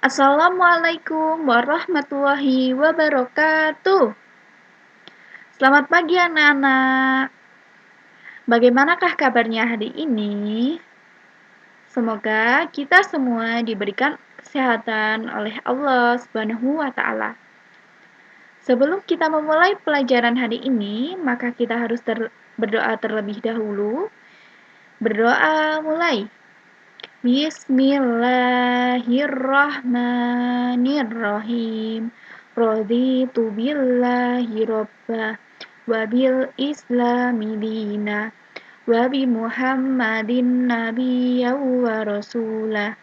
Assalamualaikum warahmatullahi wabarakatuh. Selamat pagi anak-anak. Bagaimanakah kabarnya hari ini? Semoga kita semua diberikan kesehatan oleh Allah Subhanahu wa taala. Sebelum kita memulai pelajaran hari ini, maka kita harus berdoa terlebih dahulu. Berdoa mulai. Bismillahirrahmanirrahim. Raditu billahi robba wa bil islami dina wa bi muhammadin nabiyya wa rasulah.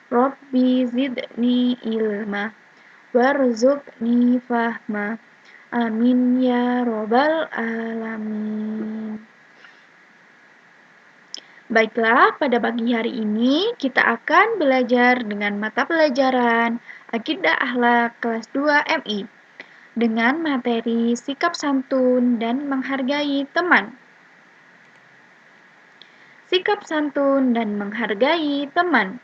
Rabbi zidni ilma warzuqni fahma. Amin ya robbal alamin. Baiklah, pada pagi hari ini kita akan belajar dengan mata pelajaran Akidah Akhlak kelas 2 MI dengan materi sikap santun dan menghargai teman. Sikap santun dan menghargai teman.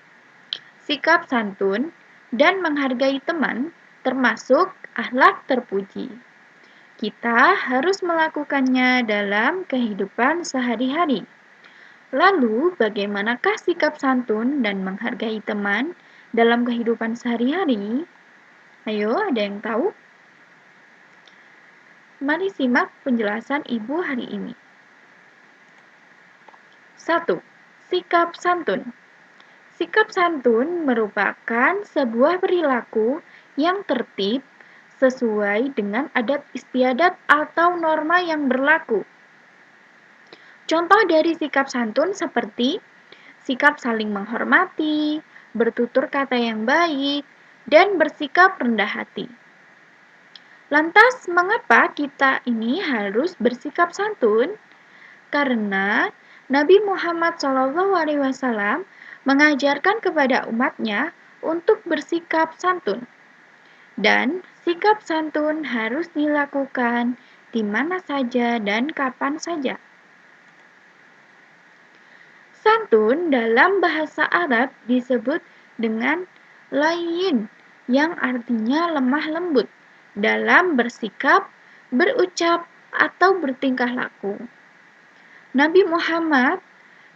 Sikap santun dan menghargai teman termasuk akhlak terpuji. Kita harus melakukannya dalam kehidupan sehari-hari. Lalu, bagaimanakah sikap santun dan menghargai teman dalam kehidupan sehari-hari? Ayo, ada yang tahu? Mari simak penjelasan Ibu hari ini. 1. Sikap santun. Sikap santun merupakan sebuah perilaku yang tertib sesuai dengan adat istiadat atau norma yang berlaku. Contoh dari sikap santun seperti sikap saling menghormati, bertutur kata yang baik, dan bersikap rendah hati. Lantas, mengapa kita ini harus bersikap santun? Karena Nabi Muhammad SAW mengajarkan kepada umatnya untuk bersikap santun. Dan sikap santun harus dilakukan di mana saja dan kapan saja. Santun dalam bahasa Arab disebut dengan layyin, yang artinya lemah lembut dalam bersikap, berucap, atau bertingkah laku. Nabi Muhammad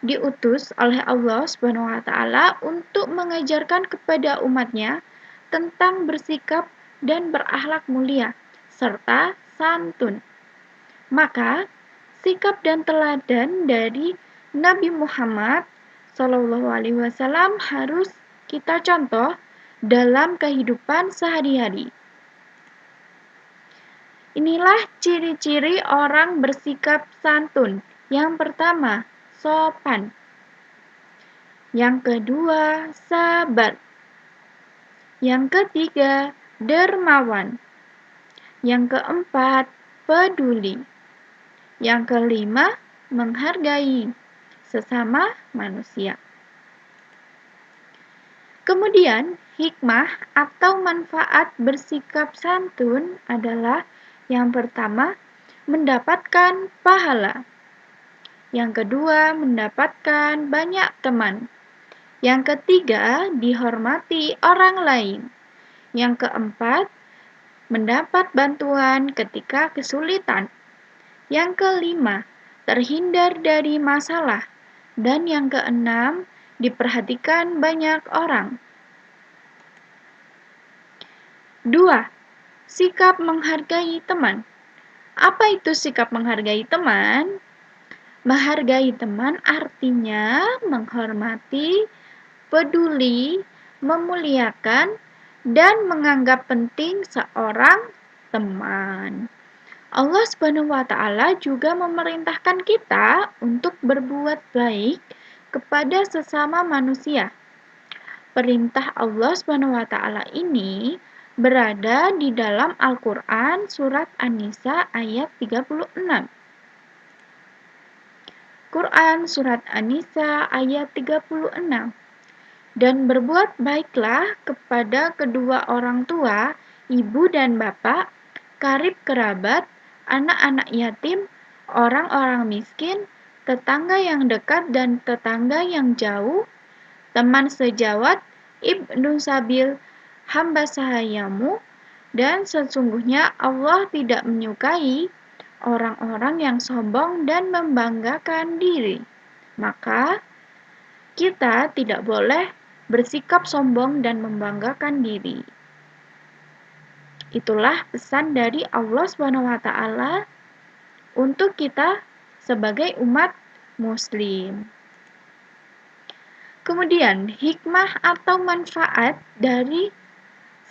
diutus oleh Allah Subhanahu wa taala untuk mengajarkan kepada umatnya tentang bersikap dan berakhlak mulia serta santun. Maka, sikap dan teladan dari Nabi Muhammad SAW harus kita contoh dalam kehidupan sehari-hari. Inilah ciri-ciri orang bersikap santun. Yang pertama, sopan. Yang kedua, sabar. Yang ketiga, dermawan. Yang keempat, peduli. Yang kelima, menghargai sesama manusia. Kemudian, hikmah atau manfaat bersikap santun adalah yang pertama, mendapatkan pahala. Yang kedua, mendapatkan banyak teman. Yang ketiga, dihormati orang lain. Yang keempat, mendapat bantuan ketika kesulitan. Yang kelima, terhindar dari masalah. Dan yang keenam, diperhatikan banyak orang. 2. Sikap menghargai teman. Apa itu sikap menghargai teman? Menghargai teman artinya menghormati, peduli, memuliakan, dan menganggap penting seorang teman. Allah Subhanahu wa taala juga memerintahkan kita untuk berbuat baik kepada sesama manusia. Perintah Allah Subhanahu wa taala ini berada di dalam Al-Qur'an surat An-Nisa ayat 36. Quran surat An-Nisa ayat 36. Dan berbuat baiklah kepada kedua orang tua, ibu dan bapak, karib kerabat, anak-anak yatim, orang-orang miskin, tetangga yang dekat dan tetangga yang jauh, teman sejawat, ibnu sabil, hamba sahayamu, dan sesungguhnya Allah tidak menyukai orang-orang yang sombong dan membanggakan diri. Maka kita tidak boleh bersikap sombong dan membanggakan diri. Itulah pesan dari Allah SWT untuk kita sebagai umat muslim. Kemudian, hikmah atau manfaat dari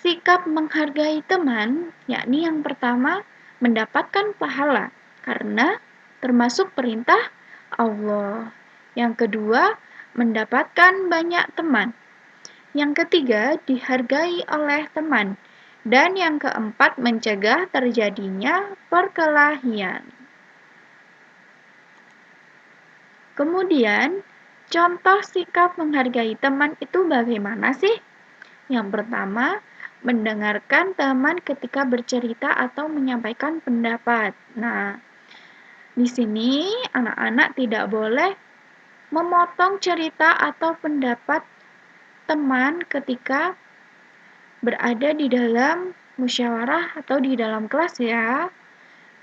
sikap menghargai teman, yakni yang pertama, mendapatkan pahala karena termasuk perintah Allah. Yang kedua, mendapatkan banyak teman. Yang ketiga, dihargai oleh teman. Dan yang keempat, mencegah terjadinya perkelahian. Kemudian, contoh sikap menghargai teman itu bagaimana sih? Yang pertama, mendengarkan teman ketika bercerita atau menyampaikan pendapat. Nah, di sini anak-anak tidak boleh memotong cerita atau pendapat teman ketika berada di dalam musyawarah atau di dalam kelas ya.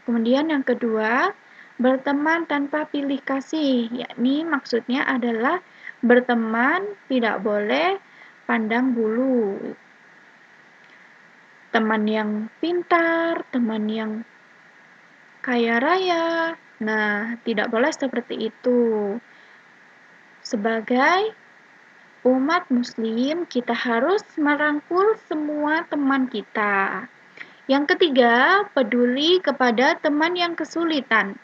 Kemudian yang kedua, berteman tanpa pilih kasih, yakni maksudnya adalah berteman tidak boleh pandang bulu. Teman yang pintar, teman yang kaya raya. Nah, tidak boleh seperti itu. Sebagai umat muslim, kita harus merangkul semua teman kita. Yang ketiga, peduli kepada teman yang kesulitan.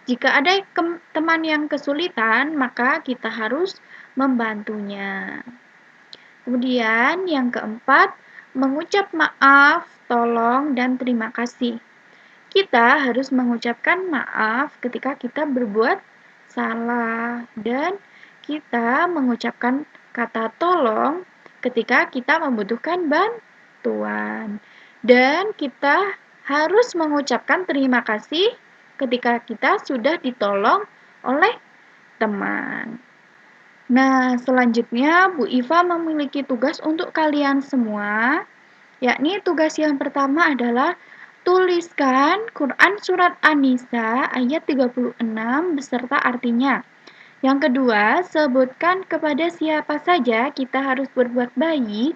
Jika ada teman yang kesulitan, maka kita harus membantunya. Kemudian yang keempat, mengucap maaf, tolong, dan terima kasih. Kita harus mengucapkan maaf ketika kita berbuat salah dan kita mengucapkan kata tolong ketika kita membutuhkan bantuan. Dan kita harus mengucapkan terima kasih ketika kita sudah ditolong oleh teman. Nah, selanjutnya Bu Iva memiliki tugas untuk kalian semua, yakni tugas yang pertama adalah tuliskan Quran Surat An-Nisa ayat 36 beserta artinya. Yang kedua, sebutkan kepada siapa saja kita harus berbuat baik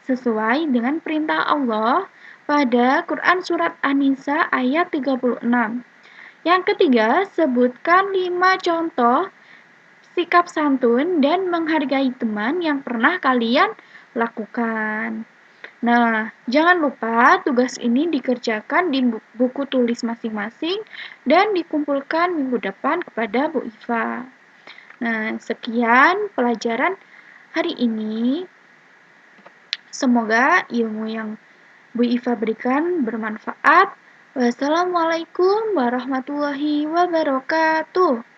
sesuai dengan perintah Allah pada Quran Surat An-Nisa ayat 36. Yang ketiga, sebutkan 5 contoh sikap santun dan menghargai teman yang pernah kalian lakukan. Nah, jangan lupa tugas ini dikerjakan di buku tulis masing-masing dan dikumpulkan minggu depan kepada Bu Iva. Nah, sekian pelajaran hari ini. Semoga ilmu yang Bu Iva berikan bermanfaat. Wassalamualaikum warahmatullahi wabarakatuh.